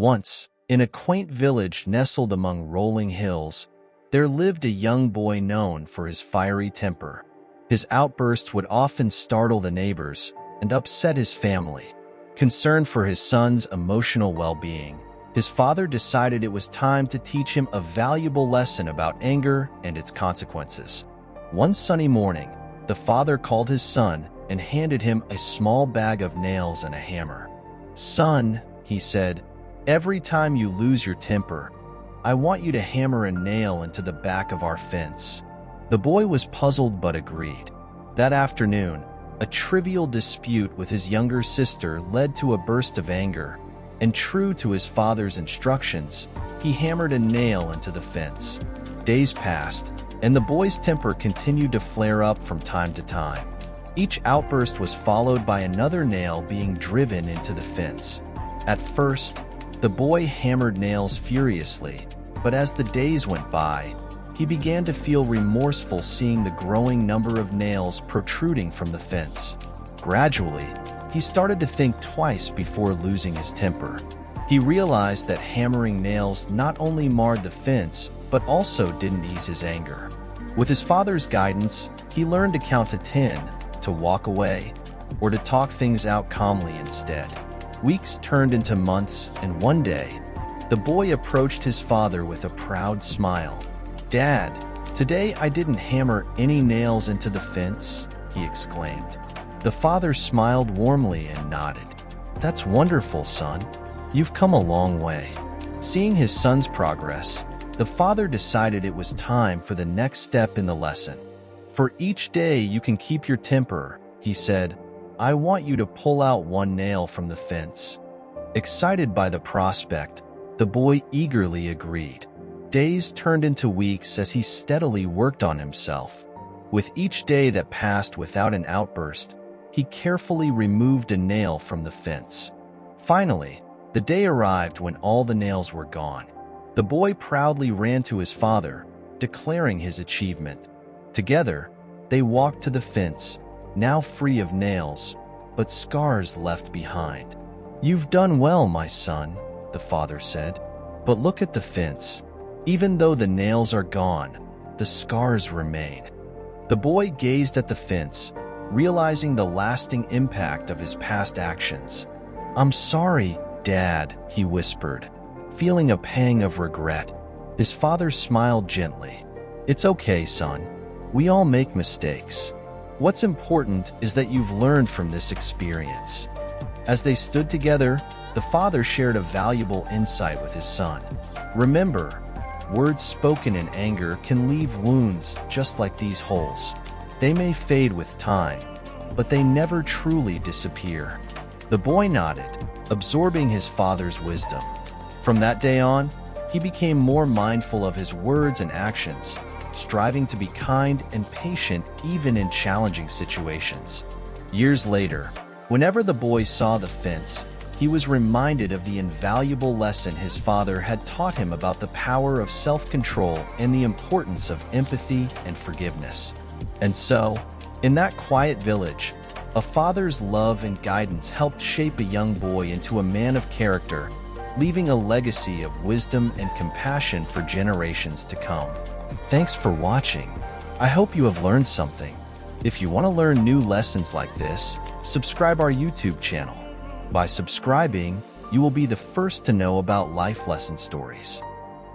Once, in a quaint village nestled among rolling hills, there lived a young boy known for his fiery temper. His outbursts would often startle the neighbors and upset his family. Concerned for his son's emotional well-being, his father decided it was time to teach him a valuable lesson about anger and its consequences. One sunny morning, the father called his son and handed him a small bag of nails and a hammer. "Son," he said, "every time you lose your temper, I want you to hammer a nail into the back of our fence." The boy was puzzled but agreed. That afternoon, a trivial dispute with his younger sister led to a burst of anger, and true to his father's instructions, he hammered a nail into the fence. Days passed, and the boy's temper continued to flare up from time to time. Each outburst was followed by another nail being driven into the fence. At first, the boy hammered nails furiously, but as the days went by, he began to feel remorseful seeing the growing number of nails protruding from the fence. Gradually, he started to think twice before losing his temper. He realized that hammering nails not only marred the fence, but also didn't ease his anger. With his father's guidance, he learned to count to 10, to walk away, or to talk things out calmly instead. Weeks turned into months, and one day, the boy approached his father with a proud smile. "Dad, today I didn't hammer any nails into the fence," he exclaimed. The father smiled warmly and nodded. "That's wonderful, son. You've come a long way." Seeing his son's progress, the father decided it was time for the next step in the lesson. "For each day you can keep your temper," he said, "I want you to pull out one nail from the fence." Excited by the prospect, the boy eagerly agreed. Days turned into weeks as he steadily worked on himself. With each day that passed without an outburst, he carefully removed a nail from the fence. Finally, the day arrived when all the nails were gone. The boy proudly ran to his father, declaring his achievement. Together, they walked to the fence, now free of nails, but scars left behind. "You've done well, my son," the father said. "But look at the fence. Even though the nails are gone, the scars remain." The boy gazed at the fence, realizing the lasting impact of his past actions. "I'm sorry, Dad," he whispered, feeling a pang of regret. His father smiled gently. "It's okay, son. We all make mistakes. What's important is that you've learned from this experience." As they stood together, the father shared a valuable insight with his son. "Remember, words spoken in anger can leave wounds just like these holes. They may fade with time, but they never truly disappear." The boy nodded, absorbing his father's wisdom. From that day on, he became more mindful of his words and actions, striving to be kind and patient even in challenging situations. Years later, whenever the boy saw the fence, he was reminded of the invaluable lesson his father had taught him about the power of self-control and the importance of empathy and forgiveness. And so, in that quiet village, a father's love and guidance helped shape a young boy into a man of character, leaving a legacy of wisdom and compassion for generations to come. Thanks for watching. I hope you have learned something. If you want to learn new lessons like this, subscribe our YouTube channel. By subscribing, you will be the first to know about life lesson stories.